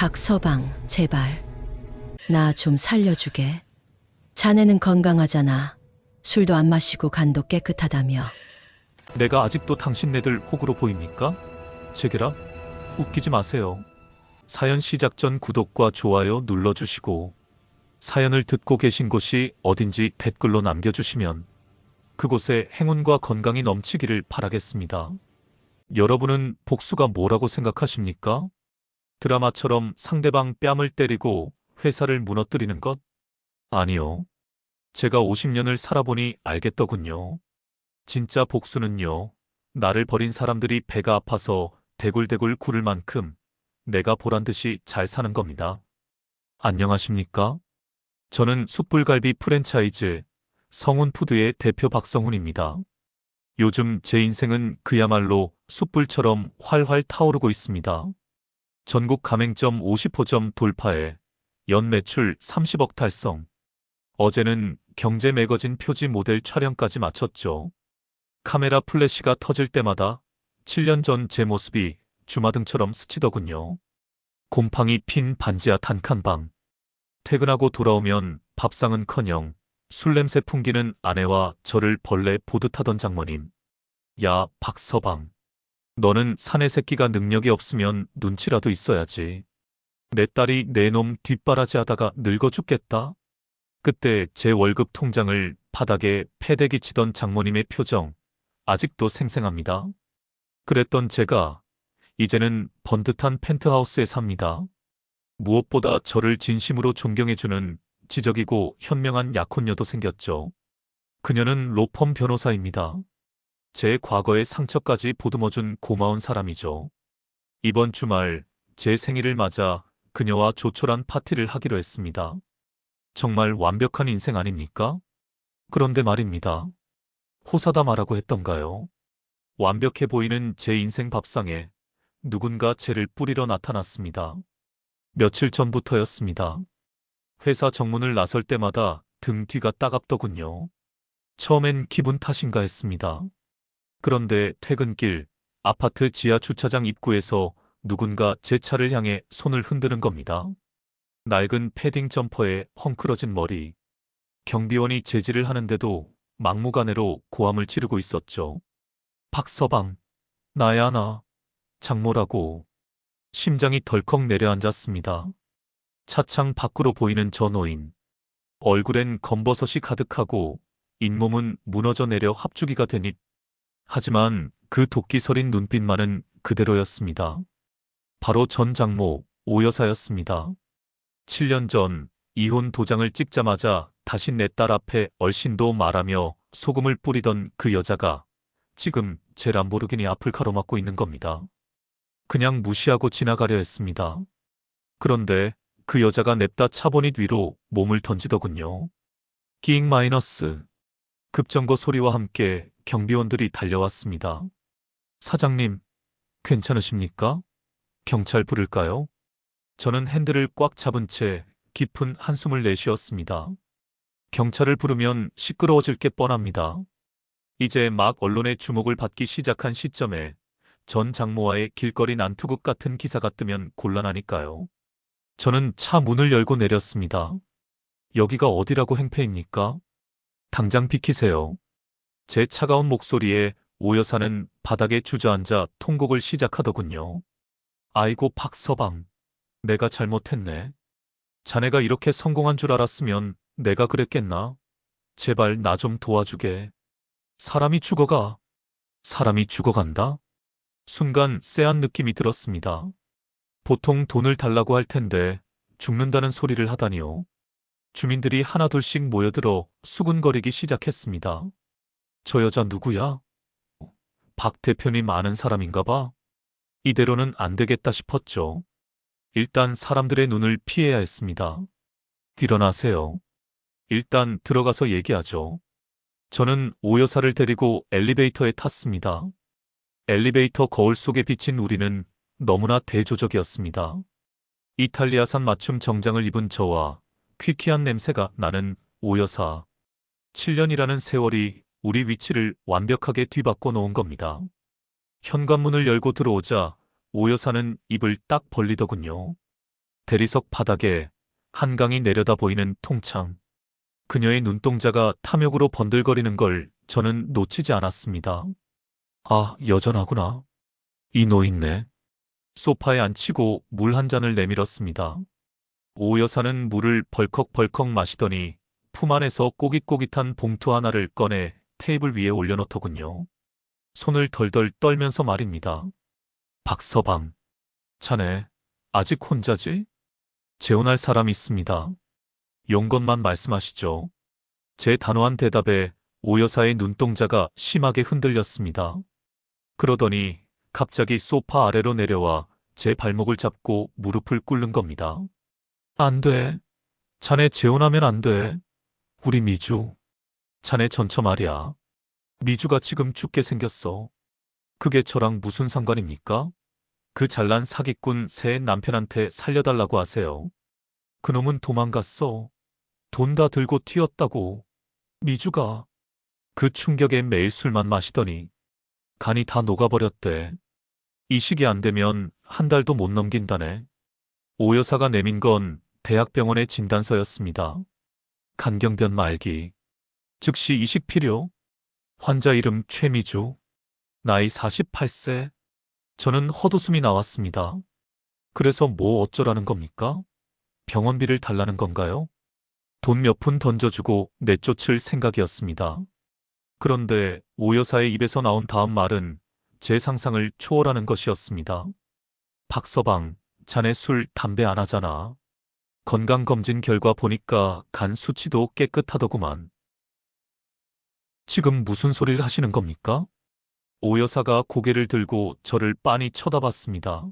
박서방, 제발. 나 좀 살려주게. 자네는 건강하잖아. 술도 안 마시고 간도 깨끗하다며. 내가 아직도 당신네들 호구로 보입니까? 제게라, 웃기지 마세요. 사연 시작 전 구독과 좋아요 눌러주시고 사연을 듣고 계신 곳이 어딘지 댓글로 남겨주시면 그곳에 행운과 건강이 넘치기를 바라겠습니다. 여러분은 복수가 뭐라고 생각하십니까? 드라마처럼 상대방 뺨을 때리고 회사를 무너뜨리는 것? 아니요. 제가 50년을 살아보니 알겠더군요. 진짜 복수는요, 나를 버린 사람들이 배가 아파서 대굴대굴 구를 만큼 내가 보란 듯이 잘 사는 겁니다. 안녕하십니까? 저는 숯불갈비 프랜차이즈 성훈푸드의 대표 박성훈입니다. 요즘 제 인생은 그야말로 숯불처럼 활활 타오르고 있습니다. 전국 가맹점 50호점 돌파에 연 매출 30억 달성. 어제는 경제 매거진 표지 모델 촬영까지 마쳤죠. 카메라 플래시가 터질 때마다 7년 전 제 모습이 주마등처럼 스치더군요. 곰팡이 핀 반지하 단칸방. 퇴근하고 돌아오면 밥상은커녕 술 냄새 풍기는 아내와 저를 벌레 보듯 하던 장모님. 야, 박서방. 너는 사내 새끼가 능력이 없으면 눈치라도 있어야지. 내 딸이 내 놈 뒷바라지 하다가 늙어 죽겠다. 그때 제 월급 통장을 바닥에 패대기 치던 장모님의 표정 아직도 생생합니다. 그랬던 제가 이제는 번듯한 펜트하우스에 삽니다. 무엇보다 저를 진심으로 존경해주는 지적이고 현명한 약혼녀도 생겼죠. 그녀는 로펌 변호사입니다. 제 과거의 상처까지 보듬어준 고마운 사람이죠. 이번 주말 제 생일을 맞아 그녀와 조촐한 파티를 하기로 했습니다. 정말 완벽한 인생 아닙니까? 그런데 말입니다. 호사다마라고 했던가요? 완벽해 보이는 제 인생 밥상에 누군가 죄를 뿌리러 나타났습니다. 며칠 전부터였습니다. 회사 정문을 나설 때마다 등 뒤가 따갑더군요. 처음엔 기분 탓인가 했습니다. 그런데 퇴근길 아파트 지하 주차장 입구에서 누군가 제 차를 향해 손을 흔드는 겁니다. 낡은 패딩 점퍼에 헝클어진 머리. 경비원이 제지를 하는데도 막무가내로 고함을 지르고 있었죠. 박서방, 나야 나. 장모라고. 심장이 덜컥 내려앉았습니다. 차창 밖으로 보이는 저 노인. 얼굴엔 검버섯이 가득하고 잇몸은 무너져 내려 합주기가 되니. 하지만 그 도끼 서린 눈빛만은 그대로였습니다. 바로 전 장모 오 여사였습니다. 7년 전 이혼 도장을 찍자마자 다시 내 딸 앞에 얼씬도 말하며 소금을 뿌리던 그 여자가 지금 제 람보르기니 앞을 가로막고 있는 겁니다. 그냥 무시하고 지나가려 했습니다. 그런데 그 여자가 냅다 차보닛 위로 몸을 던지더군요. 끼잉 마이너스. 급정거 소리와 함께 경비원들이 달려왔습니다. 사장님, 괜찮으십니까? 경찰 부를까요? 저는 핸들을 꽉 잡은 채 깊은 한숨을 내쉬었습니다. 경찰을 부르면 시끄러워질 게 뻔합니다. 이제 막 언론의 주목을 받기 시작한 시점에 전 장모와의 길거리 난투극 같은 기사가 뜨면 곤란하니까요. 저는 차 문을 열고 내렸습니다. 여기가 어디라고 행패입니까? 당장 비키세요. 제 차가운 목소리에 오 여사는 바닥에 주저앉아 통곡을 시작하더군요. 아이고 박서방, 내가 잘못했네. 자네가 이렇게 성공한 줄 알았으면 내가 그랬겠나? 제발 나 좀 도와주게. 사람이 죽어가. 사람이 죽어간다? 순간 쎄한 느낌이 들었습니다. 보통 돈을 달라고 할 텐데 죽는다는 소리를 하다니요. 주민들이 하나둘씩 모여들어 수군거리기 시작했습니다. 저 여자 누구야? 박 대표님 아는 사람인가 봐. 이대로는 안 되겠다 싶었죠. 일단 사람들의 눈을 피해야 했습니다. 일어나세요. 일단 들어가서 얘기하죠. 저는 오 여사를 데리고 엘리베이터에 탔습니다. 엘리베이터 거울 속에 비친 우리는 너무나 대조적이었습니다. 이탈리아산 맞춤 정장을 입은 저와 퀴퀴한 냄새가 나는 오 여사. 7년이라는 세월이 우리 위치를 완벽하게 뒤바꿔 놓은 겁니다. 현관문을 열고 들어오자 오 여사는 입을 딱 벌리더군요. 대리석 바닥에 한강이 내려다 보이는 통창. 그녀의 눈동자가 탐욕으로 번들거리는 걸 저는 놓치지 않았습니다. 아, 여전하구나. 이 노인네. 소파에 앉히고 물 한 잔을 내밀었습니다. 오 여사는 물을 벌컥벌컥 마시더니 품 안에서 꼬깃꼬깃한 봉투 하나를 꺼내 테이블 위에 올려놓더군요. 손을 덜덜 떨면서 말입니다. 박서방, 자네 아직 혼자지? 재혼할 사람 있습니다. 용건만 말씀하시죠. 제 단호한 대답에 오 여사의 눈동자가 심하게 흔들렸습니다. 그러더니 갑자기 소파 아래로 내려와 제 발목을 잡고 무릎을 꿇는 겁니다. 안 돼. 자네 재혼하면 안 돼. 우리 미주. 자네 전처 말이야. 미주가 지금 죽게 생겼어. 그게 저랑 무슨 상관입니까? 그 잘난 사기꾼 새 남편한테 살려달라고 하세요. 그놈은 도망갔어. 돈 다 들고 튀었다고. 미주가. 그 충격에 매일 술만 마시더니 간이 다 녹아버렸대. 이식이 안 되면 한 달도 못 넘긴다네. 오 여사가 내민 건 대학병원의 진단서였습니다. 간경변 말기. 즉시 이식 필요. 환자 이름 최미주. 나이 48세. 저는 헛웃음이 나왔습니다. 그래서 뭐 어쩌라는 겁니까? 병원비를 달라는 건가요? 돈 몇 푼 던져주고 내쫓을 생각이었습니다. 그런데 오 여사의 입에서 나온 다음 말은 제 상상을 초월하는 것이었습니다. 박서방, 자네 술, 담배 안 하잖아. 건강검진 결과 보니까 간 수치도 깨끗하더구만. 지금 무슨 소리를 하시는 겁니까? 오 여사가 고개를 들고 저를 빤히 쳐다봤습니다.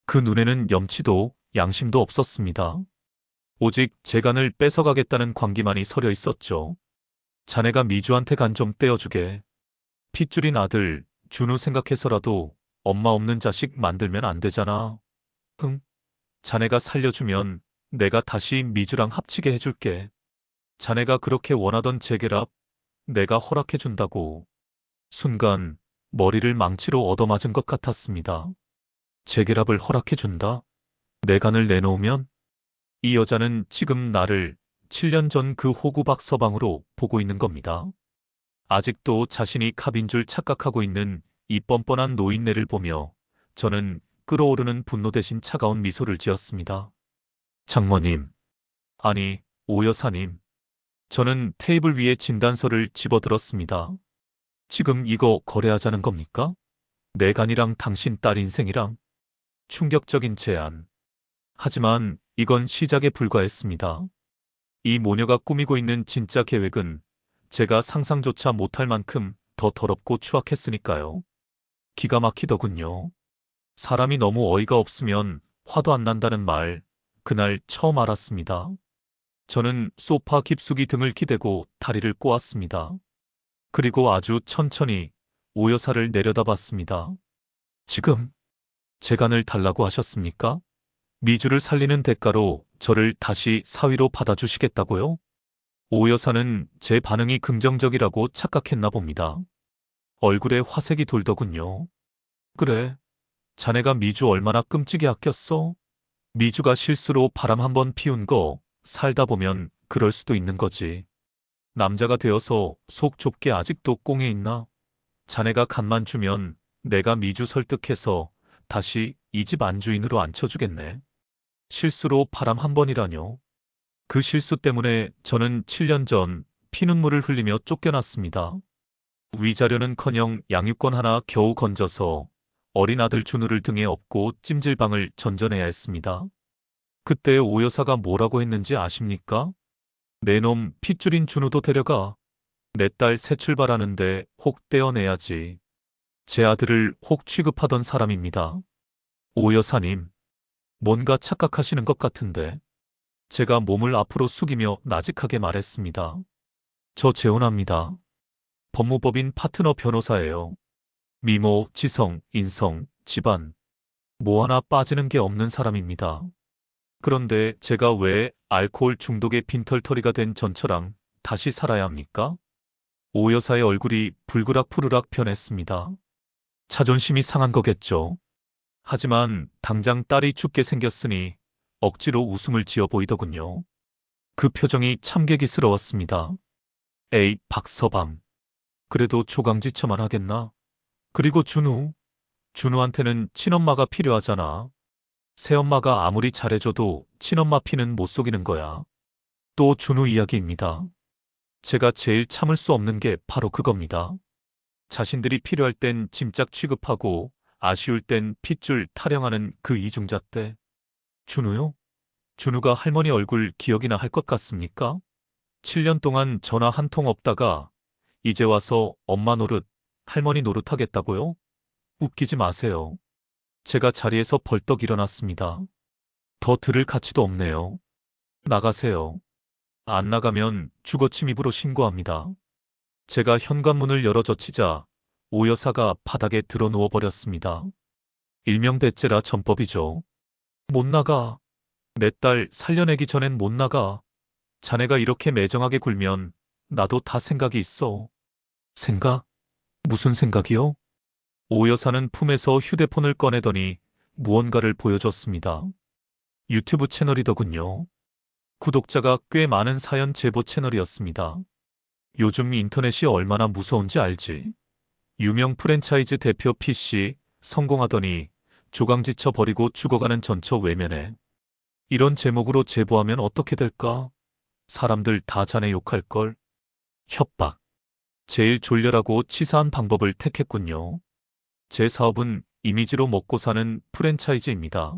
그 눈에는 염치도 양심도 없었습니다. 오직 제 간을 뺏어가겠다는 광기만이 서려 있었죠. 자네가 미주한테 간 좀 떼어주게. 핏줄인 아들, 준우 생각해서라도 엄마 없는 자식 만들면 안 되잖아. 자네가 살려주면 내가 다시 미주랑 합치게 해줄게. 자네가 그렇게 원하던 재결합 내가 허락해준다고. 순간 머리를 망치로 얻어맞은 것 같았습니다. 재결합을 허락해준다? 내 간을 내놓으면? 이 여자는 지금 나를 7년 전 그 호구 박서방으로 보고 있는 겁니다. 아직도 자신이 갑인 줄 착각하고 있는 이 뻔뻔한 노인네를 보며 저는 끓어오르는 분노 대신 차가운 미소를 지었습니다. 장모님, 아니, 오 여사님. 저는 테이블 위에 진단서를 집어들었습니다. 지금 이거 거래하자는 겁니까? 내 간이랑 당신 딸 인생이랑? 충격적인 제안. 하지만 이건 시작에 불과했습니다. 이 모녀가 꾸미고 있는 진짜 계획은 제가 상상조차 못할 만큼 더 더럽고 추악했으니까요. 기가 막히더군요. 사람이 너무 어이가 없으면 화도 안 난다는 말, 그날 처음 알았습니다. 저는 소파 깊숙이 등을 기대고 다리를 꼬았습니다. 그리고 아주 천천히 오 여사를 내려다봤습니다. 지금 제 간을 달라고 하셨습니까? 미주를 살리는 대가로 저를 다시 사위로 받아주시겠다고요? 오 여사는 제 반응이 긍정적이라고 착각했나 봅니다. 얼굴에 화색이 돌더군요. 그래, 자네가 미주 얼마나 끔찍이 아꼈어? 미주가 실수로 바람 한번 피운 거 살다 보면 그럴 수도 있는 거지. 남자가 되어서 속 좁게 아직도 꽁에 있나? 자네가 간만 주면 내가 미주 설득해서 다시 이 집 안주인으로 앉혀주겠네. 실수로 바람 한 번이라뇨. 그 실수 때문에 저는 7년 전 피눈물을 흘리며 쫓겨났습니다. 위자료는커녕 양육권 하나 겨우 건져서 어린 아들 준우를 등에 업고 찜질방을 전전해야 했습니다. 그때 오 여사가 뭐라고 했는지 아십니까? 내 놈 핏줄인 준우도 데려가. 내 딸 새 출발하는데 혹 떼어내야지. 제 아들을 혹 취급하던 사람입니다. 오 여사님, 뭔가 착각하시는 것 같은데. 제가 몸을 앞으로 숙이며 나직하게 말했습니다. 저 재혼합니다. 법무법인 파트너 변호사예요. 미모, 지성, 인성, 집안 뭐 하나 빠지는 게 없는 사람입니다. 그런데 제가 왜 알코올 중독의 빈털터리가 된 전처랑 다시 살아야 합니까? 오 여사의 얼굴이 불그락푸르락 변했습니다. 자존심이 상한 거겠죠. 하지만 당장 딸이 죽게 생겼으니 억지로 웃음을 지어 보이더군요. 그 표정이 참객이스러웠습니다. 에이, 박서방. 그래도 조강지처만 하겠나? 그리고 준우한테는 친엄마가 필요하잖아. 새엄마가 아무리 잘해줘도 친엄마 피는 못 속이는 거야. 또 준우 이야기입니다. 제가 제일 참을 수 없는 게 바로 그겁니다. 자신들이 필요할 땐 짐짝 취급하고 아쉬울 땐 핏줄 타령하는 그 이중잣대. 준우요? 준우가 할머니 얼굴 기억이나 할 것 같습니까? 7년 동안 전화 한 통 없다가 이제 와서 엄마 노릇, 할머니 노릇 하겠다고요? 웃기지 마세요. 제가 자리에서 벌떡 일어났습니다. 더 들을 가치도 없네요. 나가세요. 안 나가면 주거침입으로 신고합니다. 제가 현관문을 열어 젖히자 오 여사가 바닥에 드러 누워버렸습니다. 일명 배째라 전법이죠. 못 나가. 내 딸 살려내기 전엔 못 나가. 자네가 이렇게 매정하게 굴면 나도 다 생각이 있어. 생각? 무슨 생각이요? 오 여사는 품에서 휴대폰을 꺼내더니 무언가를 보여줬습니다. 유튜브 채널이더군요. 구독자가 꽤 많은 사연 제보 채널이었습니다. 요즘 인터넷이 얼마나 무서운지 알지? 유명 프랜차이즈 대표 PC 성공하더니 조강지쳐 버리고 죽어가는 전처 외면에. 이런 제목으로 제보하면 어떻게 될까? 사람들 다 자네 욕할걸. 협박. 제일 졸렬하고 치사한 방법을 택했군요. 제 사업은 이미지로 먹고 사는 프랜차이즈입니다.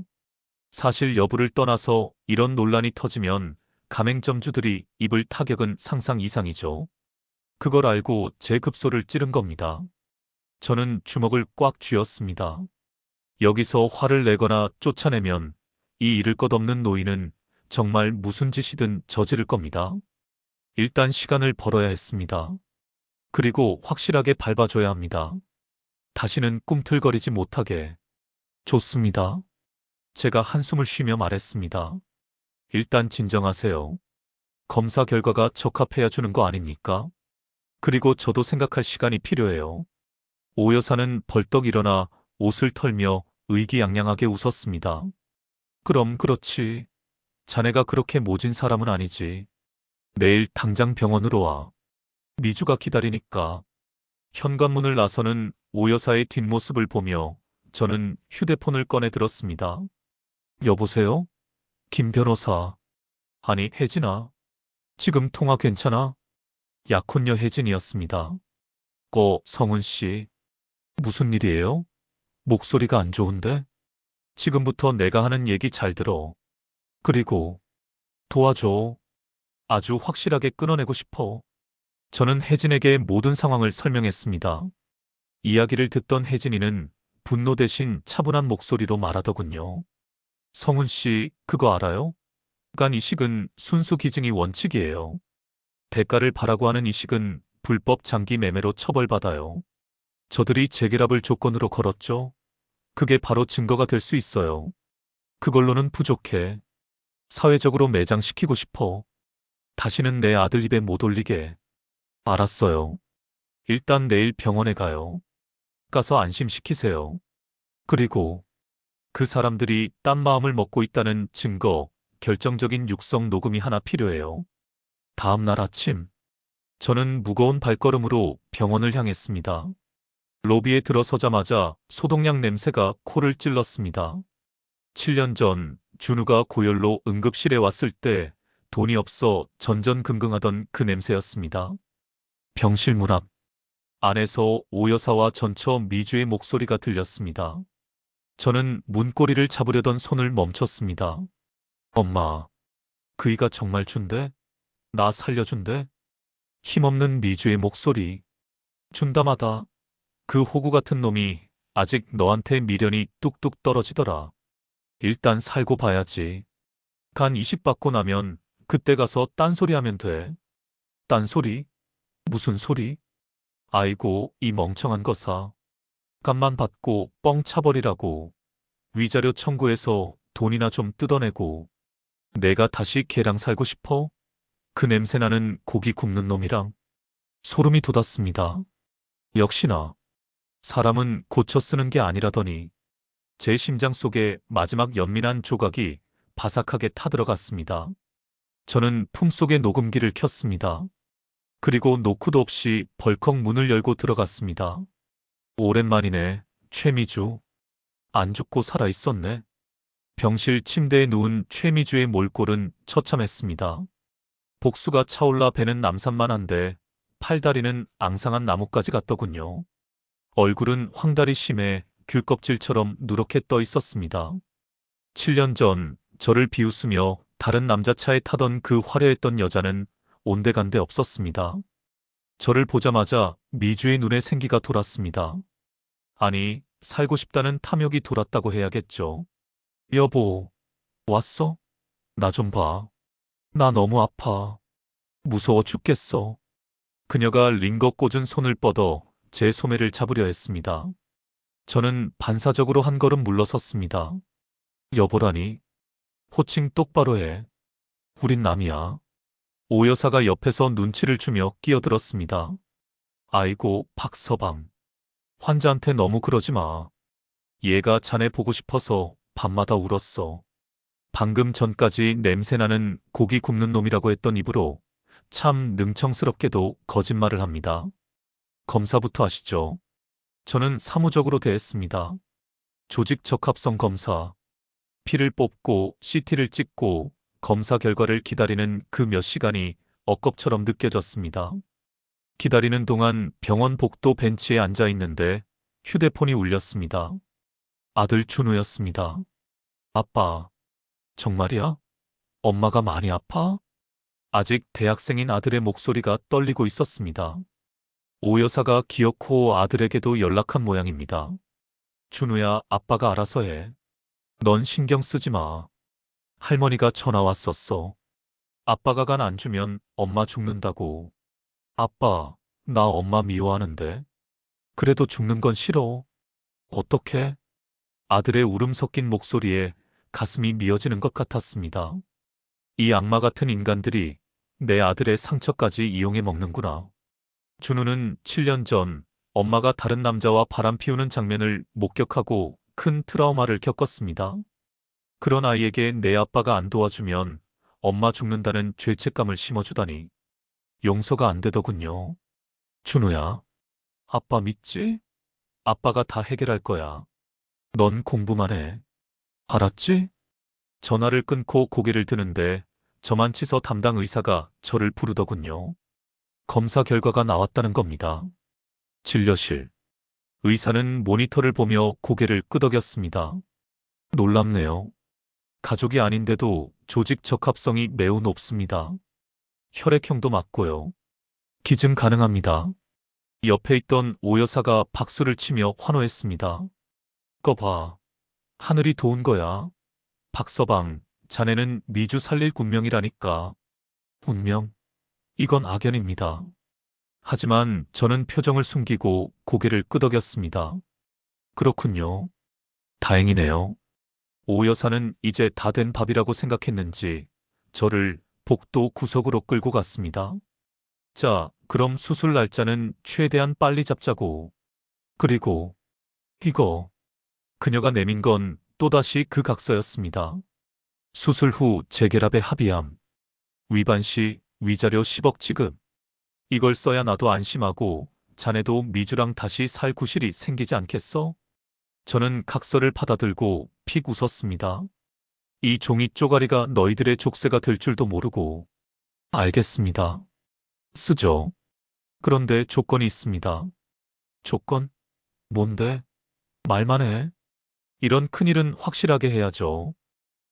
사실 여부를 떠나서 이런 논란이 터지면 가맹점주들이 입을 타격은 상상 이상이죠. 그걸 알고 제 급소를 찌른 겁니다. 저는 주먹을 꽉 쥐었습니다. 여기서 화를 내거나 쫓아내면 이 잃을 것 없는 노인은 정말 무슨 짓이든 저지를 겁니다. 일단 시간을 벌어야 했습니다. 그리고 확실하게 밟아줘야 합니다. 다시는 꿈틀거리지 못하게. 좋습니다. 제가 한숨을 쉬며 말했습니다. 일단 진정하세요. 검사 결과가 적합해야 주는 거 아닙니까? 그리고 저도 생각할 시간이 필요해요. 오 여사는 벌떡 일어나 옷을 털며 의기양양하게 웃었습니다. 그럼 그렇지. 자네가 그렇게 모진 사람은 아니지. 내일 당장 병원으로 와. 미주가 기다리니까. 현관문을 나서는 오 여사의 뒷모습을 보며 저는 휴대폰을 꺼내 들었습니다. 여보세요? 김 변호사. 아니, 혜진아. 지금 통화 괜찮아? 약혼녀 혜진이었습니다. 성은 씨. 무슨 일이에요? 목소리가 안 좋은데? 지금부터 내가 하는 얘기 잘 들어. 그리고 도와줘. 아주 확실하게 끊어내고 싶어. 저는 혜진에게 모든 상황을 설명했습니다. 이야기를 듣던 혜진이는 분노 대신 차분한 목소리로 말하더군요. 성훈 씨, 그거 알아요? 간 이식은 순수 기증이 원칙이에요. 대가를 바라고 하는 이식은 불법 장기 매매로 처벌받아요. 저들이 재결합을 조건으로 걸었죠. 그게 바로 증거가 될 수 있어요. 그걸로는 부족해. 사회적으로 매장시키고 싶어. 다시는 내 아들 입에 못 올리게. 알았어요. 일단 내일 병원에 가요. 가서 안심시키세요. 그리고 그 사람들이 딴 마음을 먹고 있다는 증거, 결정적인 육성 녹음이 하나 필요해요. 다음 날 아침, 저는 무거운 발걸음으로 병원을 향했습니다. 로비에 들어서자마자 소독약 냄새가 코를 찔렀습니다. 7년 전 준우가 고열로 응급실에 왔을 때 돈이 없어 전전긍긍하던 그 냄새였습니다. 병실 문 앞. 안에서 오 여사와 전처 미주의 목소리가 들렸습니다. 저는 문고리를 잡으려던 손을 멈췄습니다. 엄마, 그이가 정말 준대? 나 살려준대? 힘없는 미주의 목소리. 준다마다 그 호구 같은 놈이 아직 너한테 미련이 뚝뚝 떨어지더라. 일단 살고 봐야지. 간 이식 받고 나면 그때 가서 딴소리 하면 돼. 딴소리? 무슨 소리? 아이고, 이 멍청한 거사. 값만 받고 뻥 차버리라고. 위자료 청구해서 돈이나 좀 뜯어내고. 내가 다시 걔랑 살고 싶어? 그 냄새나는 고기 굽는 놈이랑. 소름이 돋았습니다. 역시나 사람은 고쳐 쓰는 게 아니라더니 제 심장 속에 마지막 연민한 조각이 바삭하게 타들어갔습니다. 저는 품속에 녹음기를 켰습니다. 그리고 노크도 없이 벌컥 문을 열고 들어갔습니다. 오랜만이네, 최미주. 안 죽고 살아있었네. 병실 침대에 누운 최미주의 몰골은 처참했습니다. 복수가 차올라 배는 남산만한데 팔다리는 앙상한 나뭇가지 같더군요. 얼굴은 황달이 심해 귤껍질처럼 누렇게 떠 있었습니다. 7년 전 저를 비웃으며 다른 남자 차에 타던 그 화려했던 여자는 온데간데 없었습니다. 저를 보자마자 미주의 눈에 생기가 돌았습니다. 아니, 살고 싶다는 탐욕이 돌았다고 해야겠죠. 여보, 왔어? 나 좀 봐. 나 너무 아파. 무서워 죽겠어. 그녀가 링거 꽂은 손을 뻗어 제 소매를 잡으려 했습니다. 저는 반사적으로 한 걸음 물러섰습니다. 여보라니. 호칭 똑바로 해. 우린 남이야. 오 여사가 옆에서 눈치를 주며 끼어들었습니다. 아이고, 박서방. 환자한테 너무 그러지 마. 얘가 자네 보고 싶어서 밤마다 울었어. 방금 전까지 냄새나는 고기 굽는 놈이라고 했던 입으로 참 능청스럽게도 거짓말을 합니다. 검사부터 하시죠. 저는 사무적으로 대했습니다. 조직 적합성 검사. 피를 뽑고 CT를 찍고 검사 결과를 기다리는 그 몇 시간이 억겁처럼 느껴졌습니다. 기다리는 동안 병원 복도 벤치에 앉아 있는데 휴대폰이 울렸습니다. 아들 준우였습니다. 아빠, 정말이야? 엄마가 많이 아파? 아직 대학생인 아들의 목소리가 떨리고 있었습니다. 오 여사가 기어코 아들에게도 연락한 모양입니다. 준우야, 아빠가 알아서 해. 넌 신경 쓰지 마. 할머니가 전화 왔었어. 아빠가 간 안 주면 엄마 죽는다고. 아빠, 나 엄마 미워하는데. 그래도 죽는 건 싫어. 어떡해? 아들의 울음 섞인 목소리에 가슴이 미어지는 것 같았습니다. 이 악마 같은 인간들이 내 아들의 상처까지 이용해 먹는구나. 준우는 7년 전 엄마가 다른 남자와 바람 피우는 장면을 목격하고 큰 트라우마를 겪었습니다. 그런 아이에게 내 아빠가 안 도와주면 엄마 죽는다는 죄책감을 심어주다니 용서가 안 되더군요. 준우야, 아빠 믿지? 아빠가 다 해결할 거야. 넌 공부만 해. 알았지? 전화를 끊고 고개를 드는데 저만 치서 담당 의사가 저를 부르더군요. 검사 결과가 나왔다는 겁니다. 진료실. 의사는 모니터를 보며 고개를 끄덕였습니다. 놀랍네요. 가족이 아닌데도 조직 적합성이 매우 높습니다. 혈액형도 맞고요. 기증 가능합니다. 옆에 있던 오 여사가 박수를 치며 환호했습니다. 거 봐. 하늘이 도운 거야. 박서방, 자네는 미주 살릴 운명이라니까. 운명? 이건 악연입니다. 하지만 저는 표정을 숨기고 고개를 끄덕였습니다. 그렇군요. 다행이네요. 오 여사는 이제 다 된 밥이라고 생각했는지 저를 복도 구석으로 끌고 갔습니다. 자, 그럼 수술 날짜는 최대한 빨리 잡자고. 그리고 이거. 그녀가 내민 건 또다시 그 각서였습니다. 수술 후 재결합에 합의함. 위반 시 위자료 10억 지급. 이걸 써야 나도 안심하고 자네도 미주랑 다시 살 구실이 생기지 않겠어? 저는 각서를 받아들고 픽 웃었습니다. 이 종이 쪼가리가 너희들의 족쇄가 될 줄도 모르고. 알겠습니다. 쓰죠. 그런데 조건이 있습니다. 조건? 뭔데? 말만 해. 이런 큰일은 확실하게 해야죠.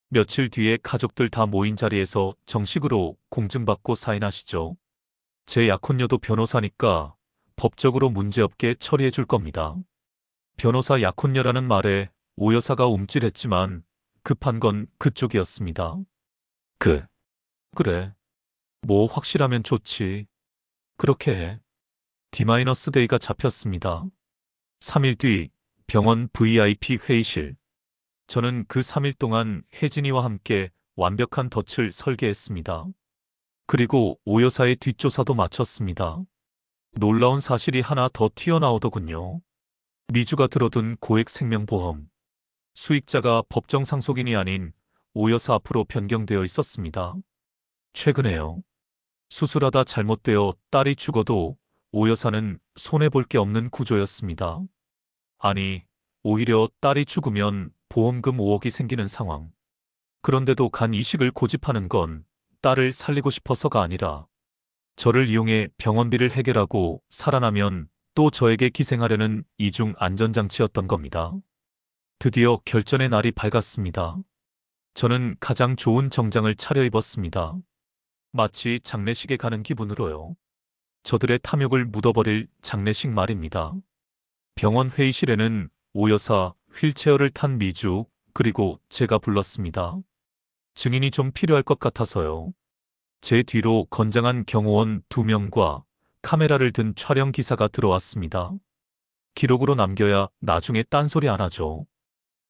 며칠 뒤에 가족들 다 모인 자리에서 정식으로 공증받고 사인하시죠. 제 약혼녀도 변호사니까 법적으로 문제없게 처리해 줄 겁니다. 변호사 약혼녀라는 말에 오 여사가 움찔했지만 급한 건 그쪽이었습니다. 그래. 뭐 확실하면 좋지. 그렇게 해. D-데이가 잡혔습니다. 3일 뒤 병원 VIP 회의실. 저는 그 3일 동안 혜진이와 함께 완벽한 덫을 설계했습니다. 그리고 오 여사의 뒷조사도 마쳤습니다. 놀라운 사실이 하나 더 튀어나오더군요. 미주가 들어둔 고액 생명보험. 수익자가 법정 상속인이 아닌 오 여사 앞으로 변경되어 있었습니다. 최근에요. 수술하다 잘못되어 딸이 죽어도 오 여사는 손해볼 게 없는 구조였습니다. 아니, 오히려 딸이 죽으면 보험금 5억이 생기는 상황. 그런데도 간 이식을 고집하는 건 딸을 살리고 싶어서가 아니라 저를 이용해 병원비를 해결하고 살아나면 또 저에게 기생하려는 이중 안전장치였던 겁니다. 드디어 결전의 날이 밝았습니다. 저는 가장 좋은 정장을 차려입었습니다. 마치 장례식에 가는 기분으로요. 저들의 탐욕을 묻어버릴 장례식 말입니다. 병원 회의실에는 오 여사, 휠체어를 탄 미주, 그리고 제가 불렀습니다. 증인이 좀 필요할 것 같아서요. 제 뒤로 건장한 경호원 2명과 카메라를 든 촬영 기사가 들어왔습니다. 기록으로 남겨야 나중에 딴소리 안 하죠.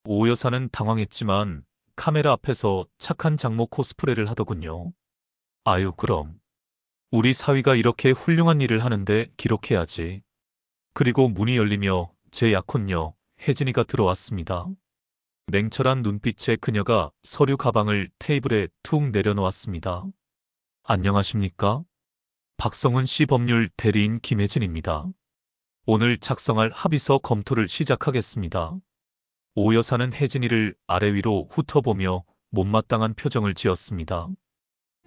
오 여사는 당황했지만 카메라 앞에서 착한 장모 코스프레를 하더군요. 아유, 그럼. 우리 사위가 이렇게 훌륭한 일을 하는데 기록해야지. 그리고 문이 열리며 제 약혼녀 혜진이가 들어왔습니다. 냉철한 눈빛의 그녀가 서류 가방을 테이블에 툭 내려놓았습니다. 안녕하십니까? 박성훈 씨 법률 대리인 김혜진입니다. 오늘 작성할 합의서 검토를 시작하겠습니다. 오 여사는 혜진이를 아래 위로 훑어보며 못마땅한 표정을 지었습니다.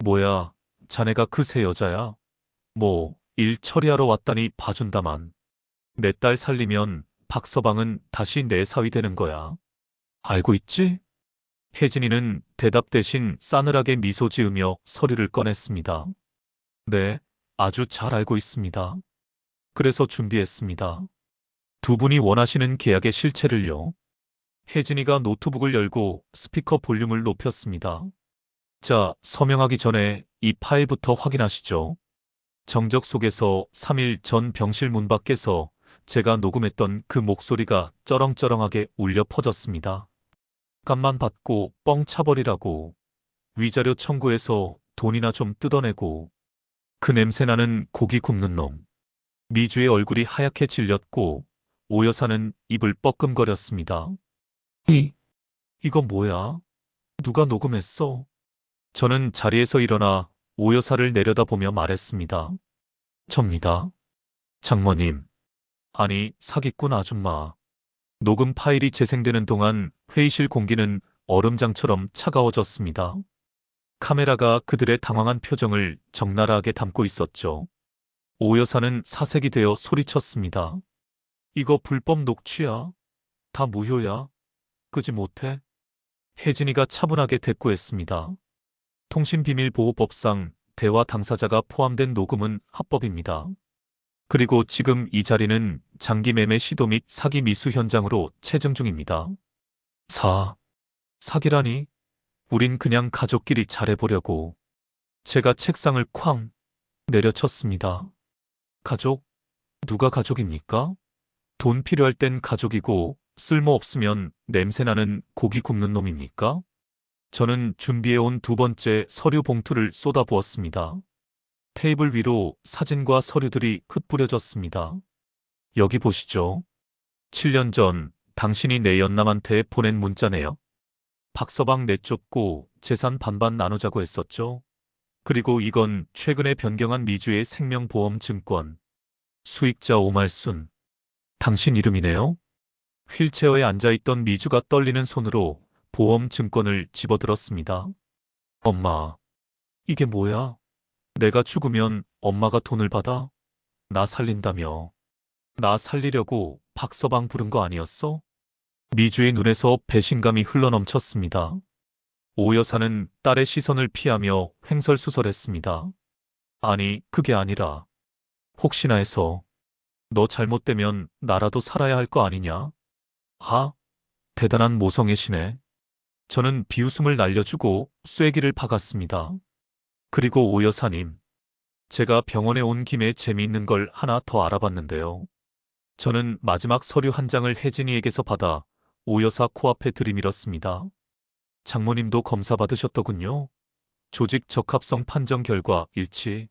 뭐야, 자네가 그 새 여자야? 뭐, 일 처리하러 왔다니 봐준다만. 내 딸 살리면 박서방은 다시 내 사위 되는 거야. 알고 있지? 혜진이는 대답 대신 싸늘하게 미소 지으며 서류를 꺼냈습니다. 네, 아주 잘 알고 있습니다. 그래서 준비했습니다. 두 분이 원하시는 계약의 실체를요. 혜진이가 노트북을 열고 스피커 볼륨을 높였습니다. 자, 서명하기 전에 이 파일부터 확인하시죠. 정적 속에서 3일 전 병실 문 밖에서 제가 녹음했던 그 목소리가 쩌렁쩌렁하게 울려 퍼졌습니다. 값만 받고 뻥 차버리라고. 위자료 청구해서 돈이나 좀 뜯어내고. 그 냄새나는 고기 굽는 놈. 미주의 얼굴이 하얗게 질렸고 오 여사는 입을 뻐끔거렸습니다. 이거 뭐야? 누가 녹음했어? 저는 자리에서 일어나 오 여사를 내려다보며 말했습니다. 접니다. 장모님. 아니, 사기꾼 아줌마. 녹음 파일이 재생되는 동안 회의실 공기는 얼음장처럼 차가워졌습니다. 카메라가 그들의 당황한 표정을 적나라하게 담고 있었죠. 오 여사는 사색이 되어 소리쳤습니다. 이거 불법 녹취야. 다 무효야. 끄지 못해. 혜진이가 차분하게 대꾸했습니다. 통신비밀보호법상 대화 당사자가 포함된 녹음은 합법입니다. 그리고 지금 이 자리는 장기 매매 시도 및 사기 미수 현장으로 체증 중입니다. 사기라니? 우린 그냥 가족끼리 잘해보려고. 제가 책상을 쾅 내려쳤습니다. 가족? 누가 가족입니까? 돈 필요할 땐 가족이고 쓸모없으면 냄새나는 고기 굽는 놈입니까? 저는 준비해온 두 번째 서류 봉투를 쏟아부었습니다. 테이블 위로 사진과 서류들이 흩뿌려졌습니다. 여기 보시죠. 7년 전 당신이 내 연남한테 보낸 문자네요. 박서방 내쫓고 재산 반반 나누자고 했었죠. 그리고 이건 최근에 변경한 미주의 생명보험 증권. 수익자 오말순. 당신 이름이네요. 휠체어에 앉아있던 미주가 떨리는 손으로 보험 증권을 집어들었습니다. 엄마, 이게 뭐야? 내가 죽으면 엄마가 돈을 받아? 나 살린다며. 나 살리려고 박서방 부른 거 아니었어? 미주의 눈에서 배신감이 흘러넘쳤습니다. 오 여사는 딸의 시선을 피하며 횡설수설했습니다. 아니, 그게 아니라. 혹시나 해서. 너 잘못되면 나라도 살아야 할 거 아니냐? 대단한 모성애시네. 저는 비웃음을 날려주고 쐐기를 박았습니다. 그리고 오 여사님, 제가 병원에 온 김에 재미있는 걸 하나 더 알아봤는데요. 저는 마지막 서류 한 장을 혜진이에게서 받아 오 여사 코앞에 들이밀었습니다. 장모님도 검사 받으셨더군요. 조직 적합성 판정 결과 일치.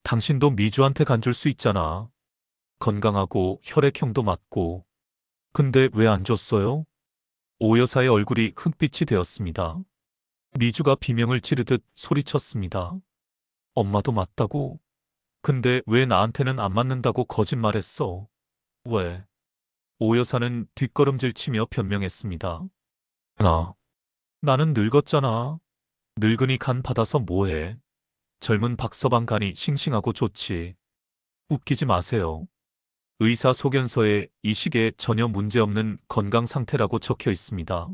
당신도 미주한테 간 줄 수 있잖아. 건강하고 혈액형도 맞고. 근데 왜 안 줬어요? 오 여사의 얼굴이 흑빛이 되었습니다. 미주가 비명을 지르듯 소리쳤습니다. 엄마도 맞다고? 근데 왜 나한테는 안 맞는다고 거짓말했어? 왜? 오 여사는 뒷걸음질 치며 변명했습니다. 나는 늙었잖아. 늙은이 간 받아서 뭐해? 젊은 박서방 간이 싱싱하고 좋지. 웃기지 마세요. 의사 소견서에 이 시기에 전혀 문제없는 건강 상태라고 적혀 있습니다.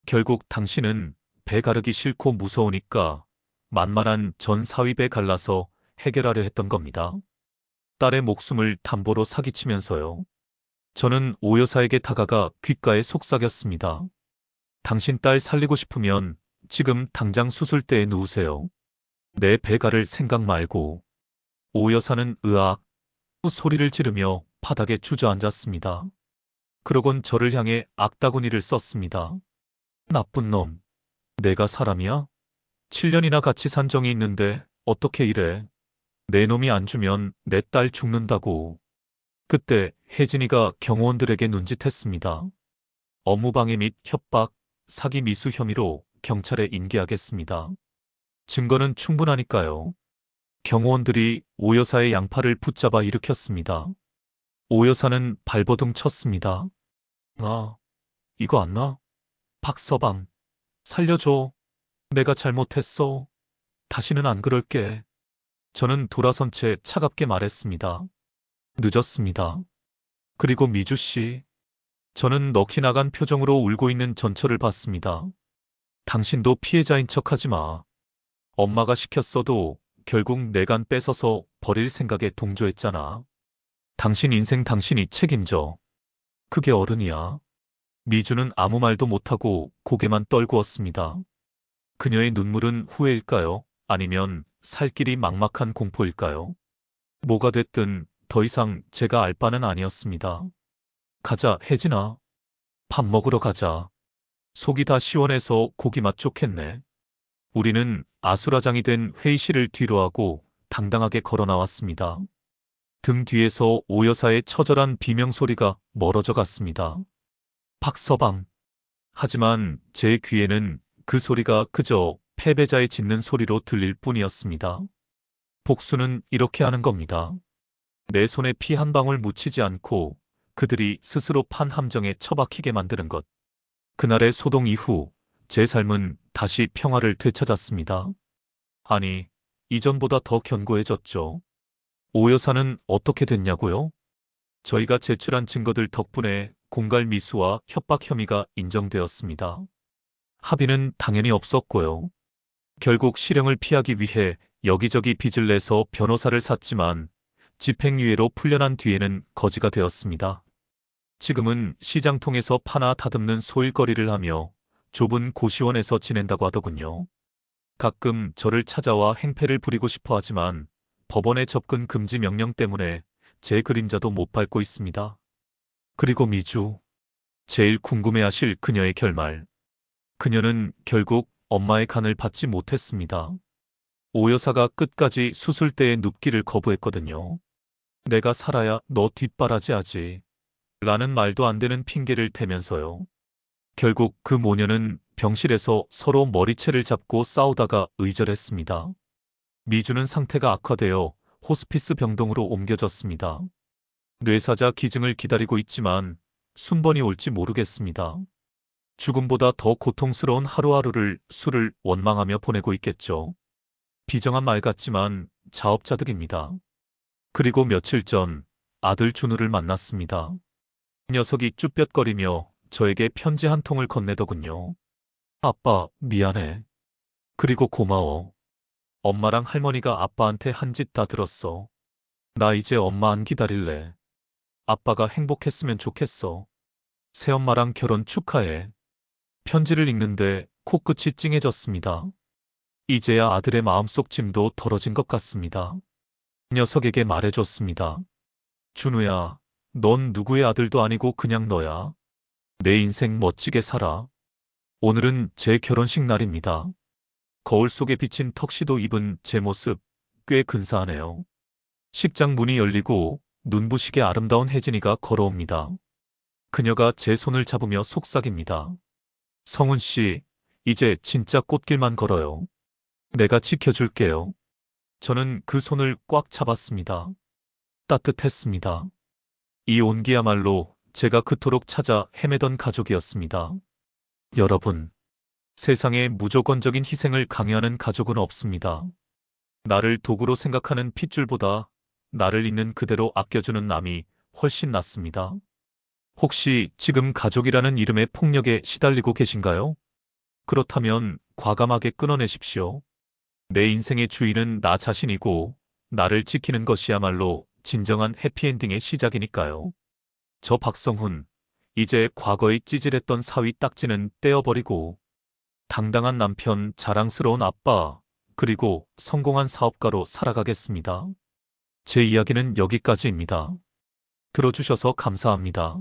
결국 당신은 배 가르기 싫고 무서우니까 만만한 전 사위배 갈라서 해결하려 했던 겁니다. 딸의 목숨을 담보로 사기치면서요. 저는 오 여사에게 다가가 귓가에 속삭였습니다. 당신 딸 살리고 싶으면 지금 당장 수술대에 누우세요. 내 배 가를 생각 말고. 오 여사는 으악 소리를 지르며 바닥에 주저앉았습니다. 그러곤 저를 향해 악다구니를 썼습니다. 나쁜 놈. 내가 사람이야? 7년이나 같이 산 정이 있는데 어떻게 이래? 내 놈이 안 주면 내 딸 죽는다고. 그때 혜진이가 경호원들에게 눈짓했습니다. 업무방해 및 협박, 사기 미수 혐의로 경찰에 인계하겠습니다. 증거는 충분하니까요. 경호원들이 오 여사의 양팔을 붙잡아 일으켰습니다. 오 여사는 발버둥 쳤습니다. 이거 안 나? 박서방, 살려줘. 내가 잘못했어. 다시는 안 그럴게. 저는 돌아선 채 차갑게 말했습니다. 늦었습니다. 그리고 미주 씨. 저는 넋이 나간 표정으로 울고 있는 전철을 봤습니다. 당신도 피해자인 척하지 마. 엄마가 시켰어도 결국 내 간 뺏어서 버릴 생각에 동조했잖아. 당신 인생 당신이 책임져. 그게 어른이야. 미주는 아무 말도 못하고 고개만 떨구었습니다. 그녀의 눈물은 후회일까요? 아니면 살 길이 막막한 공포일까요? 뭐가 됐든 더 이상 제가 알 바는 아니었습니다. 가자, 혜진아. 밥 먹으러 가자. 속이 다 시원해서 고기 맛 좋겠네. 우리는 아수라장이 된 회의실을 뒤로하고 당당하게 걸어 나왔습니다. 등 뒤에서 오 여사의 처절한 비명소리가 멀어져 갔습니다. 박서방. 하지만 제 귀에는 그 소리가 그저 패배자의 짖는 소리로 들릴 뿐이었습니다. 복수는 이렇게 하는 겁니다. 내 손에 피 한 방울 묻히지 않고 그들이 스스로 판 함정에 처박히게 만드는 것. 그날의 소동 이후 제 삶은 다시 평화를 되찾았습니다. 아니, 이전보다 더 견고해졌죠. 오 여사는 어떻게 됐냐고요? 저희가 제출한 증거들 덕분에 공갈 미수와 협박 혐의가 인정되었습니다. 합의는 당연히 없었고요. 결국 실형을 피하기 위해 여기저기 빚을 내서 변호사를 샀지만 집행유예로 풀려난 뒤에는 거지가 되었습니다. 지금은 시장통에서 파나 다듬는 소일거리를 하며 좁은 고시원에서 지낸다고 하더군요. 가끔 저를 찾아와 행패를 부리고 싶어 하지만 법원의 접근 금지 명령 때문에 제 그림자도 못 밟고 있습니다. 그리고 미주. 제일 궁금해하실 그녀의 결말. 그녀는 결국 엄마의 간을 받지 못했습니다. 오 여사가 끝까지 수술대에 눕기를 거부했거든요. 내가 살아야 너 뒷바라지 하지. 라는 말도 안 되는 핑계를 대면서요. 결국 그 모녀는 병실에서 서로 머리채를 잡고 싸우다가 의절했습니다. 미주는 상태가 악화되어 호스피스 병동으로 옮겨졌습니다. 뇌사자 기증을 기다리고 있지만 순번이 올지 모르겠습니다. 죽음보다 더 고통스러운 하루하루를 술을 원망하며 보내고 있겠죠. 비정한 말 같지만 자업자득입니다. 그리고 며칠 전 아들 준우를 만났습니다. 녀석이 쭈뼛거리며 저에게 편지 한 통을 건네더군요. 아빠, 미안해. 그리고 고마워. 엄마랑 할머니가 아빠한테 한 짓 다 들었어. 나 이제 엄마 안 기다릴래. 아빠가 행복했으면 좋겠어. 새엄마랑 결혼 축하해. 편지를 읽는데 코끝이 찡해졌습니다. 이제야 아들의 마음속 짐도 덜어진 것 같습니다. 녀석에게 말해줬습니다. 준우야, 넌 누구의 아들도 아니고 그냥 너야. 내 인생 멋지게 살아. 오늘은 제 결혼식 날입니다. 거울 속에 비친 턱시도 입은 제 모습 꽤 근사하네요. 식장 문이 열리고 눈부시게 아름다운 혜진이가 걸어옵니다. 그녀가 제 손을 잡으며 속삭입니다. 성훈 씨, 이제 진짜 꽃길만 걸어요. 내가 지켜줄게요. 저는 그 손을 꽉 잡았습니다. 따뜻했습니다. 이 온기야말로 제가 그토록 찾아 헤매던 가족이었습니다. 여러분, 세상에 무조건적인 희생을 강요하는 가족은 없습니다. 나를 도구로 생각하는 핏줄보다 나를 있는 그대로 아껴주는 남이 훨씬 낫습니다. 혹시 지금 가족이라는 이름의 폭력에 시달리고 계신가요? 그렇다면 과감하게 끊어내십시오. 내 인생의 주인은 나 자신이고 나를 지키는 것이야말로 진정한 해피엔딩의 시작이니까요. 저 박성훈, 이제 과거의 찌질했던 사위 딱지는 떼어버리고 당당한 남편, 자랑스러운 아빠, 그리고 성공한 사업가로 살아가겠습니다. 제 이야기는 여기까지입니다. 들어주셔서 감사합니다.